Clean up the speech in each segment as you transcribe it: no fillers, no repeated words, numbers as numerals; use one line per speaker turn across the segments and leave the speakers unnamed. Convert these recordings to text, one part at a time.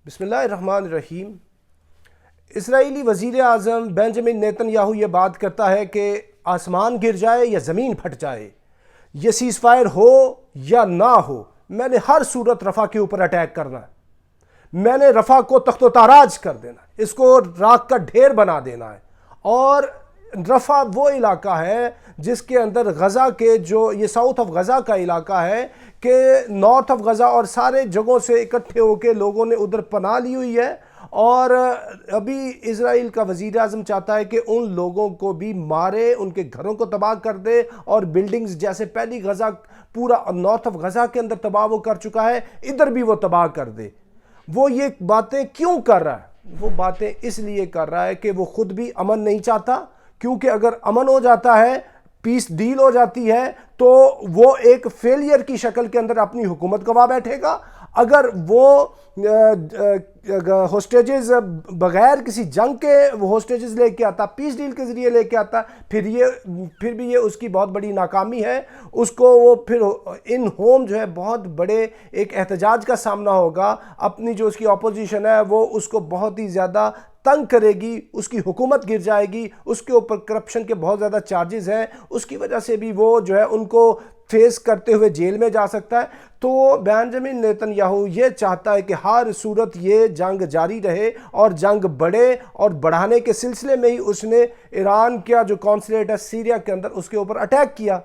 بسم اللہ الرحمن الرحیم۔ اسرائیلی وزیر اعظم بنجامن نیتن یاہو یہ بات کرتا ہے کہ آسمان گر جائے یا زمین پھٹ جائے، یہ سیز فائر ہو یا نہ ہو، میں نے ہر صورت رفح کے اوپر اٹیک کرنا ہے، میں نے رفح کو تخت و تاراج کر دینا ہے، اس کو راکھ کا ڈھیر بنا دینا ہے۔ اور رفح وہ علاقہ ہے جس کے اندر غزہ کے جو یہ ساؤتھ آف غزہ کا علاقہ ہے کہ نارتھ آف غزہ اور سارے جگہوں سے اکٹھے ہو کے لوگوں نے ادھر پناہ لی ہوئی ہے، اور ابھی اسرائیل کا وزیر اعظم چاہتا ہے کہ ان لوگوں کو بھی مارے، ان کے گھروں کو تباہ کر دے، اور بلڈنگز جیسے پہلی غزہ پورا نارتھ آف غزہ کے اندر تباہ وہ کر چکا ہے، ادھر بھی وہ تباہ کر دے۔ وہ یہ باتیں کیوں کر رہا ہے؟ وہ باتیں اس لیے کر رہا ہے کہ وہ خود بھی امن نہیں چاہتا، کیونکہ اگر امن ہو جاتا ہے، پیس ڈیل ہو جاتی ہے، تو وہ ایک فیلئر کی شکل کے اندر اپنی حکومت گوا بیٹھے گا۔ اگر وہ ہوسٹیجز بغیر کسی جنگ کے وہ ہوسٹیجز لے کے آتا، پیس ڈیل کے ذریعے لے کے آتا، پھر بھی یہ اس کی بہت بڑی ناکامی ہے۔ اس کو وہ پھر ان ہوم جو ہے بہت بڑے ایک احتجاج کا سامنا ہوگا، اپنی جو اس کی اپوزیشن ہے وہ اس کو بہت ہی زیادہ تنگ کرے گی، اس کی حکومت گر جائے گی، اس کے اوپر کرپشن کے بہت زیادہ چارجز ہیں، اس کی وجہ سے بھی وہ جو ہے ان کو فیس کرتے ہوئے جیل میں جا سکتا ہے۔ تو بنجامن نیتن یاہو یہ چاہتا ہے کہ ہر صورت یہ جنگ جاری رہے اور جنگ بڑھے، اور بڑھانے کے سلسلے میں ہی اس نے ایران کا جو قونصلیٹ ہے سیریا کے اندر اس کے اوپر اٹیک کیا۔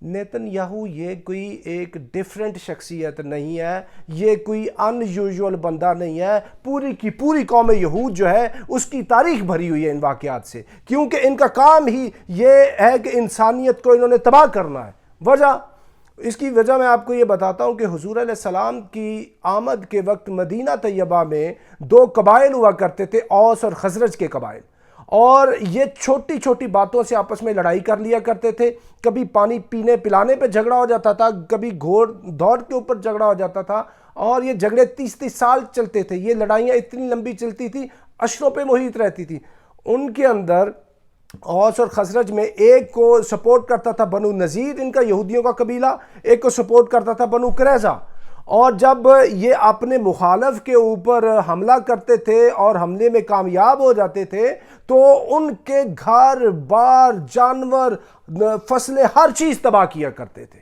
نیتن یاہو یہ کوئی ایک ڈیفرنٹ شخصیت نہیں ہے، یہ کوئی ان یوزول بندہ نہیں ہے، پوری کی پوری قوم یہود جو ہے اس کی تاریخ بھری ہوئی ہے ان واقعات سے، کیونکہ ان کا کام ہی یہ ہے کہ انسانیت کو انہوں نے تباہ کرنا ہے۔ اس کی وجہ میں آپ کو یہ بتاتا ہوں کہ حضور علیہ السلام کی آمد کے وقت مدینہ طیبہ میں دو قبائل ہوا کرتے تھے، اوس اور خزرج کے قبائل، اور یہ چھوٹی چھوٹی باتوں سے آپس میں لڑائی کر لیا کرتے تھے۔ کبھی پانی پینے پلانے پہ جھگڑا ہو جاتا تھا، کبھی گھوڑ دوڑ کے اوپر جھگڑا ہو جاتا تھا، اور یہ جھگڑے 30 سال چلتے تھے۔ یہ لڑائیاں اتنی لمبی چلتی تھی، عشروں پہ محیط رہتی تھی۔ ان کے اندر اوس اور خزرج میں ایک کو سپورٹ کرتا تھا بنو نذیر، ان کا یہودیوں کا قبیلہ، ایک کو سپورٹ کرتا تھا بنو قریظہ۔ اور جب یہ اپنے مخالف کے اوپر حملہ کرتے تھے اور حملے میں کامیاب ہو جاتے تھے تو ان کے گھر بار جانور فصلیں ہر چیز تباہ کیا کرتے تھے۔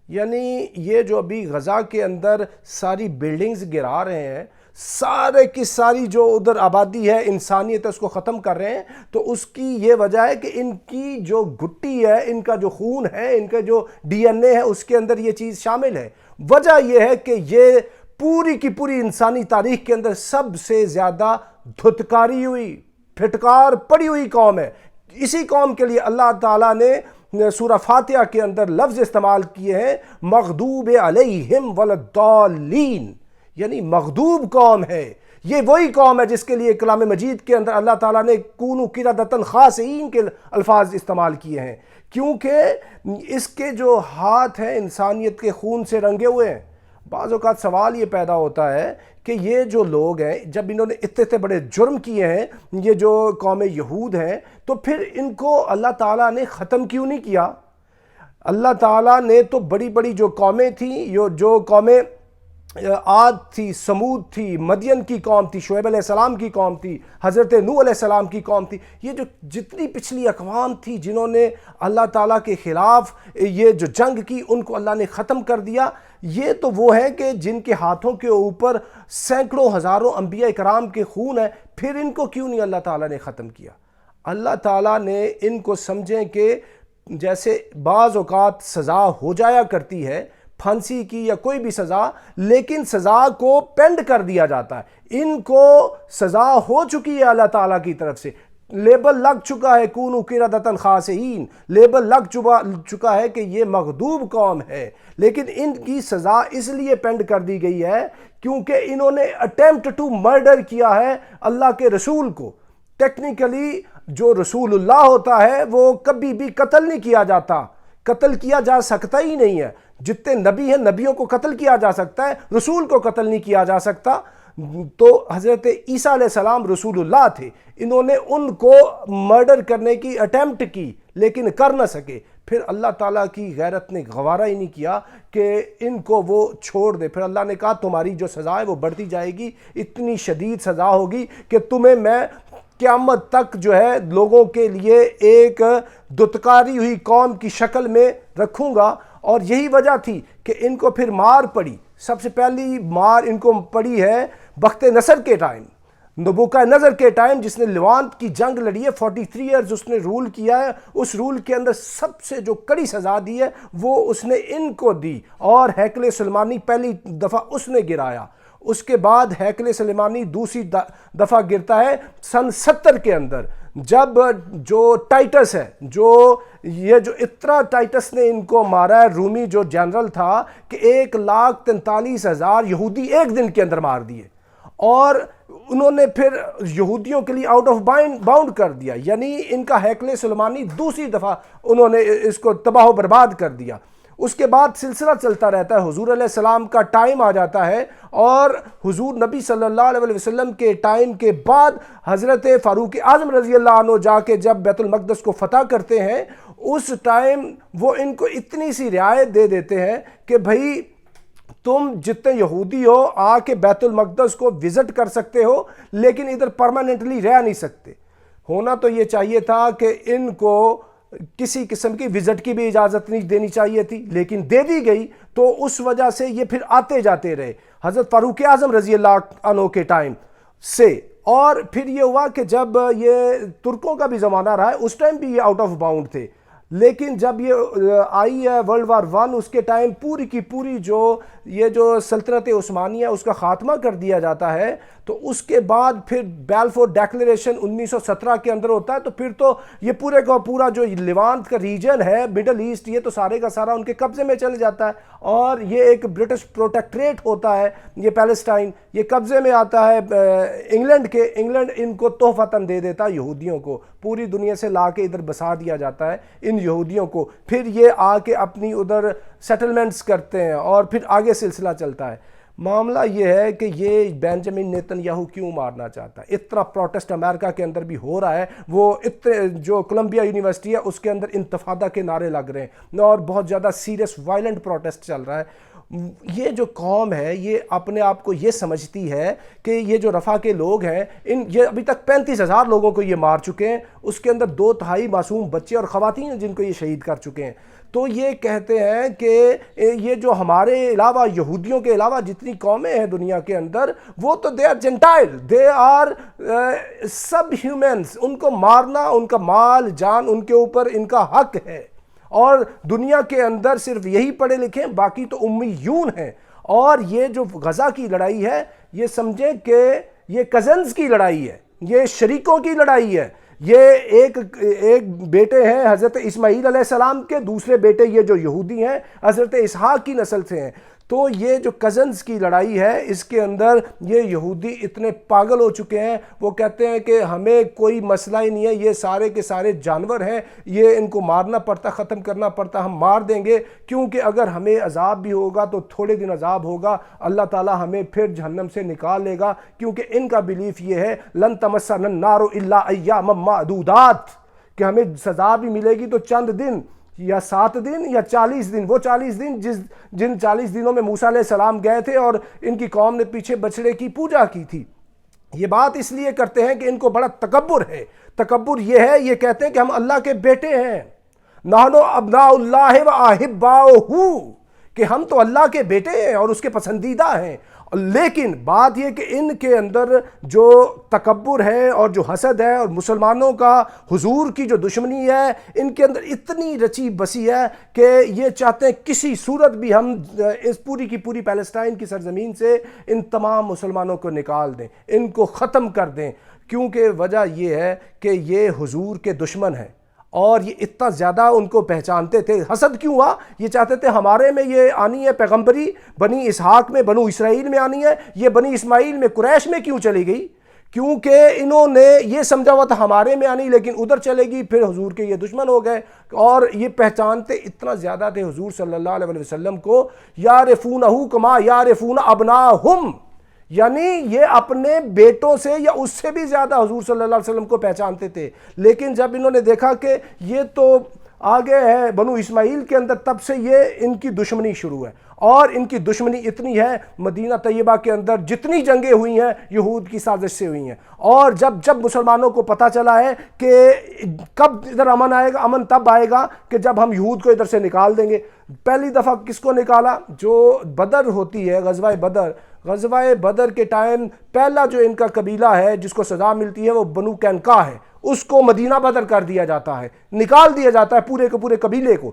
یعنی یہ جو ابھی غزہ کے اندر ساری بلڈنگز گرا رہے ہیں، سارے کی ساری جو ادھر آبادی ہے، انسانیت ہے، اس کو ختم کر رہے ہیں، تو اس کی یہ وجہ ہے کہ ان کی جو گٹی ہے، ان کا جو خون ہے، ان کا جو ڈی این اے ہے، اس کے اندر یہ چیز شامل ہے۔ وجہ یہ ہے کہ یہ پوری کی پوری انسانی تاریخ کے اندر سب سے زیادہ دھتکاری ہوئی، پھٹکار پڑی ہوئی قوم ہے۔ اسی قوم کے لیے اللہ تعالیٰ نے سورہ فاتحہ کے اندر لفظ استعمال کیے ہیں، مغضوب علیہم والضالین، یعنی مغضوب قوم ہے۔ یہ وہی قوم ہے جس کے لیے کلام مجید کے اندر اللہ تعالیٰ نے کونوا قردۃ خاسئین کے الفاظ استعمال کیے ہیں، کیونکہ اس کے جو ہاتھ ہیں انسانیت کے خون سے رنگے ہوئے ہیں۔ بعض اوقات سوال یہ پیدا ہوتا ہے کہ یہ جو لوگ ہیں، جب انہوں نے اتنے بڑے جرم کیے ہیں، یہ جو قوم یہود ہیں، تو پھر ان کو اللہ تعالیٰ نے ختم کیوں نہیں کیا؟ اللہ تعالیٰ نے تو بڑی بڑی جو قومیں تھیں، جو قومیں عاد تھی، سمود تھی، مدین کی قوم تھی، شعیب علیہ السلام کی قوم تھی، حضرت نوح علیہ السلام کی قوم تھی، یہ جو جتنی پچھلی اقوام تھی جنہوں نے اللہ تعالیٰ کے خلاف یہ جو جنگ کی، ان کو اللہ نے ختم کر دیا۔ یہ تو وہ ہیں کہ جن کے ہاتھوں کے اوپر سینکڑوں ہزاروں انبیاء کرام کے خون ہیں، پھر ان کو کیوں نہیں اللہ تعالیٰ نے ختم کیا؟ اللہ تعالیٰ نے ان کو سمجھیں کہ جیسے بعض اوقات سزا ہو جایا کرتی ہے، پھانسی کی یا کوئی بھی سزا، لیکن سزا کو پینڈ کر دیا جاتا ہے۔ ان کو سزا ہو چکی ہے اللہ تعالیٰ کی طرف سے، لیبل لگ چکا ہے کونوا قردۃ خاسئین، لیبل لگ چکا ہے کہ یہ مغضوب قوم ہے، لیکن ان کی سزا اس لیے پینڈ کر دی گئی ہے کیونکہ انہوں نے اٹیمپٹ ٹو مرڈر کیا ہے اللہ کے رسول کو۔ ٹیکنیکلی جو رسول اللہ ہوتا ہے وہ کبھی بھی قتل نہیں کیا جاتا، قتل کیا جا سکتا ہی نہیں ہے۔ جتنے نبی ہیں، نبیوں کو قتل کیا جا سکتا ہے، رسول کو قتل نہیں کیا جا سکتا۔ تو حضرت عیسیٰ علیہ السلام رسول اللہ تھے، انہوں نے ان کو مرڈر کرنے کی اٹیمپٹ کی لیکن کر نہ سکے۔ پھر اللہ تعالیٰ کی غیرت نے گوارا ہی نہیں کیا کہ ان کو وہ چھوڑ دے. پھر اللہ نے کہا تمہاری جو سزا ہے وہ بڑھتی جائے گی, اتنی شدید سزا ہوگی کہ تمہیں میں قیامت تک جو ہے لوگوں کے لیے ایک دتکاری ہوئی قوم کی شکل میں رکھوں گا. اور یہی وجہ تھی کہ ان کو پھر مار پڑی. سب سے پہلی مار ان کو پڑی ہے بخت نصر کے ٹائم, نبوکہ نظر کے ٹائم, جس نے لیوانت کی جنگ لڑی ہے, 43 ایئرز اس نے رول کیا ہے. اس رول کے اندر سب سے جو کڑی سزا دی ہے وہ اس نے ان کو دی, اور ہیکل سلیمانی پہلی دفعہ اس نے گرایا. اس کے بعد ہیکل سلیمانی دوسری دفعہ گرتا ہے سن 70 کے اندر, جب جو ٹائٹس ہے, جو اتنا ٹائٹس نے ان کو مارا ہے, رومی جو جنرل تھا, کہ 1,43,000 یہودی ایک دن کے اندر مار دیے. اور انہوں نے پھر یہودیوں کے لیے آؤٹ آف باؤنڈ کر دیا. یعنی ان کا ہیکل سلیمانی دوسری دفعہ انہوں نے اس کو تباہ و برباد کر دیا. اس کے بعد سلسلہ چلتا رہتا ہے. حضور علیہ السلام کا ٹائم آ جاتا ہے, اور حضور نبی صلی اللہ علیہ وسلم کے ٹائم کے بعد حضرت فاروق اعظم رضی اللہ عنہ جا کے جب بیت المقدس کو فتح کرتے ہیں, اس ٹائم وہ ان کو اتنی سی رعایت دے دیتے ہیں کہ بھئی تم جتنے یہودی ہو آ کے بیت المقدس کو وزٹ کر سکتے ہو, لیکن ادھر پرماننٹلی رہ نہیں سکتے. ہونا تو یہ چاہیے تھا کہ ان کو کسی قسم کی وزٹ کی بھی اجازت نہیں دینی چاہیے تھی, لیکن دے دی گئی. تو اس وجہ سے یہ پھر آتے جاتے رہے حضرت فاروق اعظم رضی اللہ عنہ کے ٹائم سے. اور پھر یہ ہوا کہ جب یہ ترکوں کا بھی زمانہ رہا ہے, اس ٹائم بھی یہ آؤٹ آف باؤنڈ تھے, لیکن جب یہ آئی ہے ورلڈ وار 1, اس کے ٹائم پوری کی پوری یہ جو سلطنت عثمانیہ اس کا خاتمہ کر دیا جاتا ہے. تو اس کے بعد پھر بیلفور ڈیکلیریشن 1917 کے اندر ہوتا ہے. تو پھر تو یہ پورے کا پورا جو لیوانت کا ریجن ہے, مڈل ایسٹ, یہ تو سارے کا سارا ان کے قبضے میں چل جاتا ہے. اور یہ ایک برٹش پروٹیکٹریٹ ہوتا ہے, یہ پیلسٹائن, یہ قبضے میں آتا ہے انگلینڈ کے. انگلینڈ ان کو تحفتاً دے دیتا یہودیوں کو, پوری دنیا سے لا کے ادھر بسا دیا جاتا ہے ان یہودیوں کو. پھر یہ آ کے اپنی ادھر سیٹلمنٹس کرتے ہیں, اور پھر آگے سلسلہ چلتا ہے. معاملہ یہ ہے کہ یہ بینجامن نیتن یاہو کیوں مارنا چاہتا ہے. اتنا پروٹیسٹ امریکہ کے اندر بھی ہو رہا ہے, وہ اتنے جو کولمبیا یونیورسٹی ہے اس کے اندر انتفاضہ کے نعرے لگ رہے ہیں, اور بہت زیادہ سیریس وائلنٹ پروٹیسٹ چل رہا ہے. یہ جو قوم ہے یہ اپنے آپ کو یہ سمجھتی ہے کہ یہ جو رفح کے لوگ ہیں, یہ ابھی تک 35,000 لوگوں کو یہ مار چکے ہیں. اس کے اندر 2/3 معصوم بچے اور خواتین ہیں جن کو یہ شہید کر چکے ہیں. تو یہ کہتے ہیں کہ یہ جو ہمارے علاوہ, یہودیوں کے علاوہ جتنی قومیں ہیں دنیا کے اندر, وہ تو they are gentile, they are سب ہیومنز. ان کو مارنا, ان کا مال جان ان کے اوپر ان کا حق ہے. اور دنیا کے اندر صرف یہی پڑھے لکھے, باقی تو امیون ہیں. اور یہ جو غزہ کی لڑائی ہے, یہ سمجھیں کہ یہ کزنز کی لڑائی ہے, یہ شریکوں کی لڑائی ہے. یہ ایک بیٹے ہیں حضرت اسماعیل علیہ السلام کے, دوسرے بیٹے یہ جو یہودی ہیں حضرت اسحاق کی نسل سے ہیں. تو یہ جو کزنز کی لڑائی ہے, اس کے اندر یہ یہودی اتنے پاگل ہو چکے ہیں, وہ کہتے ہیں کہ ہمیں کوئی مسئلہ ہی نہیں ہے, یہ سارے کے سارے جانور ہیں, یہ ان کو مارنا پڑتا, ختم کرنا پڑتا, ہم مار دیں گے, کیونکہ اگر ہمیں عذاب بھی ہوگا تو تھوڑے دن عذاب ہوگا, اللہ تعالیٰ ہمیں پھر جہنم سے نکال لے گا. کیونکہ ان کا بیلیف یہ ہے لن تمسنا النار الا ایاما معدودات, کہ ہمیں سزا بھی ملے گی تو چند دن, یا 7 دن یا 40 دن. وہ 40 دن جن 40 دنوں میں موسیٰ علیہ السلام گئے تھے اور ان کی قوم نے پیچھے بچڑے کی پوجا کی تھی. یہ بات اس لیے کرتے ہیں کہ ان کو بڑا تکبر ہے. تکبر یہ ہے, یہ کہتے ہیں کہ ہم اللہ کے بیٹے ہیں, نحن ابناء اللہ و احباؤہ, کہ ہم تو اللہ کے بیٹے ہیں اور اس کے پسندیدہ ہیں. لیکن بات یہ کہ ان کے اندر جو تکبر ہے اور جو حسد ہے اور مسلمانوں کا حضور کی جو دشمنی ہے, ان کے اندر اتنی رچی بسی ہے کہ یہ چاہتے ہیں کسی صورت بھی ہم اس پوری کی پوری پیلسٹائن کی سرزمین سے ان تمام مسلمانوں کو نکال دیں, ان کو ختم کر دیں. کیونکہ وجہ یہ ہے کہ یہ حضور کے دشمن ہیں, اور یہ اتنا زیادہ ان کو پہچانتے تھے. حسد کیوں ہوا؟ یہ چاہتے تھے ہمارے میں یہ آنی ہے پیغمبری, بنی اسحاق میں, بنو اسرائیل میں آنی ہے, یہ بنی اسماعیل میں, قریش میں کیوں چلی گئی؟ کیونکہ انہوں نے یہ سمجھا ہوا تھا ہمارے میں آنی, لیکن ادھر چلے گی, پھر حضور کے یہ دشمن ہو گئے. اور یہ پہچانتے اتنا زیادہ تھے حضور صلی اللہ علیہ وسلم کو, یعرفونہ کما یعرفون ابناہم, یعنی یہ اپنے بیٹوں سے یا اس سے بھی زیادہ حضور صلی اللہ علیہ وسلم کو پہچانتے تھے. لیکن جب انہوں نے دیکھا کہ یہ تو آگے ہے بنو اسماعیل کے اندر، تب سے یہ ان کی دشمنی شروع ہے، اور ان کی دشمنی اتنی ہے مدینہ طیبہ کے اندر جتنی جنگیں ہوئی ہیں یہود کی سازش سے ہوئی ہیں، اور جب مسلمانوں کو پتہ چلا ہے کہ کب ادھر امن آئے گا، امن تب آئے گا کہ جب ہم یہود کو ادھر سے نکال دیں گے۔ پہلی دفعہ کس کو نکالا؟ جو بدر ہوتی ہے، غزوہ بدر کے ٹائم پہلا جو ان کا قبیلہ ہے جس کو سزا ملتی ہے وہ بنو قینقاع ہے، اس کو مدینہ بدر کر دیا جاتا ہے، نکال دیا جاتا ہے پورے کے پورے قبیلے کو۔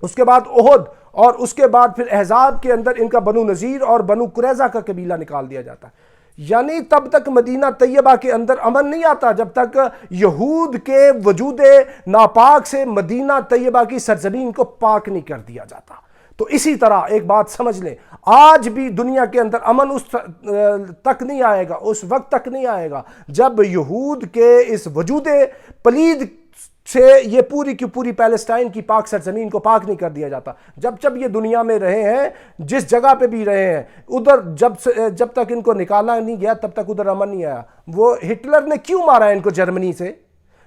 اس کے بعد احد، اور اس کے بعد پھر احزاب کے اندر ان کا بنو نذیر اور بنو قریظہ کا قبیلہ نکال دیا جاتا ہے۔ یعنی تب تک مدینہ طیبہ کے اندر امن نہیں آتا جب تک یہود کے وجود ناپاک سے مدینہ طیبہ کی سرزمین کو پاک نہیں کر دیا جاتا۔ تو اسی طرح ایک بات سمجھ لیں، آج بھی دنیا کے اندر امن اس تک نہیں آئے گا، اس وقت تک نہیں آئے گا جب یہود کے اس وجود پلید سے یہ پوری کی پوری پیلسٹائن کی پاک سرزمین کو پاک نہیں کر دیا جاتا۔ جب یہ دنیا میں رہے ہیں، جس جگہ پہ بھی رہے ہیں، ادھر جب تک ان کو نکالا نہیں گیا تب تک ادھر امن نہیں آیا۔ وہ ہٹلر نے کیوں مارا ان کو جرمنی سے؟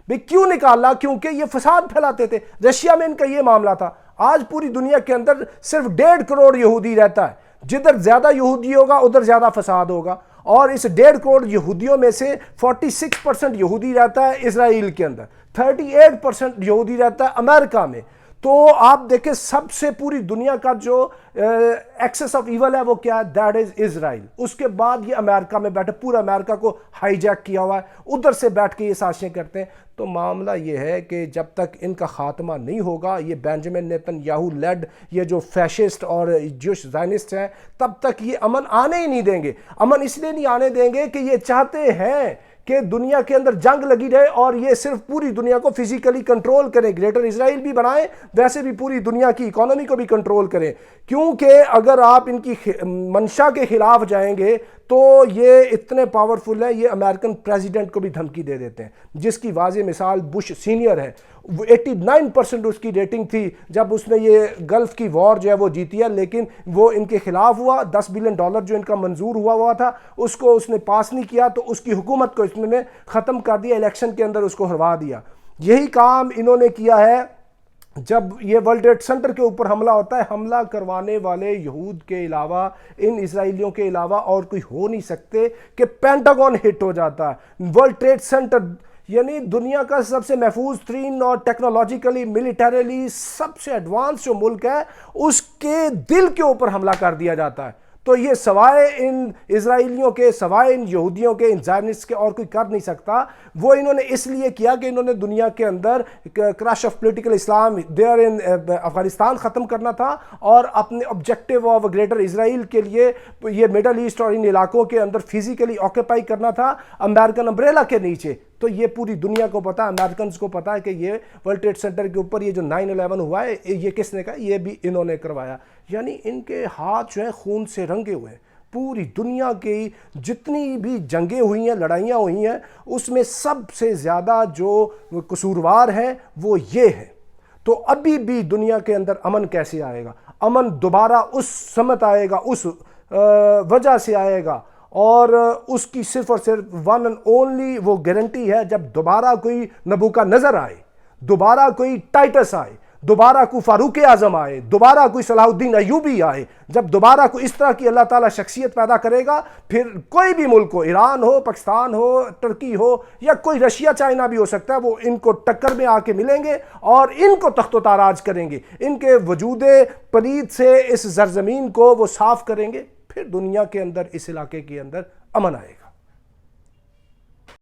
بھئی کیوں نکالا؟ کیونکہ یہ فساد پھیلاتے تھے۔ رشیا میں ان کا یہ معاملہ تھا۔ آج پوری دنیا کے اندر صرف 1.5 کروڑ یہودی رہتا ہے، جدھر زیادہ یہودی ہوگا ادھر زیادہ فساد ہوگا، اور اس 1.5 کروڑ یہودیوں میں سے 46% یہودی رہتا ہے اسرائیل کے اندر، 38% یہودی رہتا ہے امریکہ میں۔ تو آپ دیکھیں سب سے پوری دنیا کا جو ایکسس آف ایول ہے وہ کیا ہے؟ دیٹ از اسرائیل۔ اس کے بعد یہ امریکہ میں بیٹھے، پورا امریکہ کو ہائی جیک کیا ہوا ہے، ادھر سے بیٹھ کے یہ سازشیں کرتے ہیں۔ تو معاملہ یہ ہے کہ جب تک ان کا خاتمہ نہیں ہوگا، یہ بینجامن نیتن یاہو لیڈ یہ جو فیشسٹ اور جوش زائنسٹ ہیں، تب تک یہ امن آنے ہی نہیں دیں گے۔ امن اس لیے نہیں آنے دیں گے کہ یہ چاہتے ہیں کہ دنیا کے اندر جنگ لگی رہے اور یہ صرف پوری دنیا کو فزیکلی کنٹرول کریں، گریٹر اسرائیل بھی بنائیں، ویسے بھی پوری دنیا کی اکانومی کو بھی کنٹرول کریں۔ کیونکہ اگر آپ ان کی منشا کے خلاف جائیں گے تو یہ اتنے پاورفل ہیں، یہ امریکن پریزیڈنٹ کو بھی دھمکی دے دیتے ہیں، جس کی واضح مثال بش سینئر ہے۔ 89% اس کی ریٹنگ تھی جب اس نے یہ گلف کی وار جو ہے وہ جیتی ہے، لیکن وہ ان کے خلاف ہوا۔ $10 بلین جو ان کا منظور ہوا تھا اس کو اس نے پاس نہیں کیا، تو اس کی حکومت کو اس نے ختم کر دیا، الیکشن کے اندر اس کو ہروا دیا۔ یہی کام انہوں نے کیا ہے جب یہ ورلڈ ٹریڈ سینٹر کے اوپر حملہ ہوتا ہے۔ حملہ کروانے والے یہود کے علاوہ، ان اسرائیلیوں کے علاوہ اور کوئی ہو نہیں سکتے کہ پینٹاگون ہٹ ہو جاتا ہے۔ ورلڈ ٹریڈ سینٹر یعنی دنیا کا سب سے محفوظ ترین اور ٹیکنالوجیکلی ملیٹریلی سب سے ایڈوانس جو ملک ہے، اس کے دل کے اوپر حملہ کر دیا جاتا ہے۔ تو یہ سوائے ان اسرائیلیوں کے، سوائے ان یہودیوں کے، ان زائنسٹ کے اور کوئی کر نہیں سکتا۔ وہ انہوں نے اس لیے کیا کہ انہوں نے دنیا کے اندر crush of political Islam there in Afghanistan ختم کرنا تھا، اور اپنے آبجیکٹیو آف گریٹر اسرائیل کے لیے یہ مڈل ایسٹ اور ان علاقوں کے اندر فزیکلی آکوپائی کرنا تھا امریکن امبریلا کے نیچے۔ تو یہ پوری دنیا کو پتا ہے، امریکنز کو پتا ہے کہ یہ ورلڈ ٹریڈ سینٹر کے اوپر یہ جو 9/11 ہوا ہے یہ کس نے کہا؟ یہ بھی انہوں نے کروایا۔ یعنی ان کے ہاتھ جو ہیں خون سے رنگے ہوئے ہیں۔ پوری دنیا کی جتنی بھی جنگیں ہوئی ہیں، لڑائیاں ہوئی ہیں، اس میں سب سے زیادہ جو قصوروار ہیں وہ یہ ہیں۔ تو ابھی بھی دنیا کے اندر امن کیسے آئے گا؟ امن دوبارہ اس سمت آئے گا، اس وجہ سے آئے گا، اور اس کی صرف اور صرف ون اینڈ اونلی وہ گارنٹی ہے جب دوبارہ کوئی نبوکدنضر آئے، دوبارہ کوئی ٹائٹس آئے، دوبارہ کوئی فاروق اعظم آئے، دوبارہ کوئی صلاح الدین ایوبی آئے۔ جب دوبارہ کوئی اس طرح کی اللہ تعالیٰ شخصیت پیدا کرے گا، پھر کوئی بھی ملک ہو، ایران ہو، پاکستان ہو، ترکی ہو، یا کوئی رشیا چائنا بھی ہو سکتا ہے، وہ ان کو ٹکر میں آ کے ملیں گے اور ان کو تخت و تاراج کریں گے، ان کے وجود پلید سے اس زرزمین کو وہ صاف کریں گے۔ پھر دنیا کے اندر، اس علاقے کے اندر امن آئے گا۔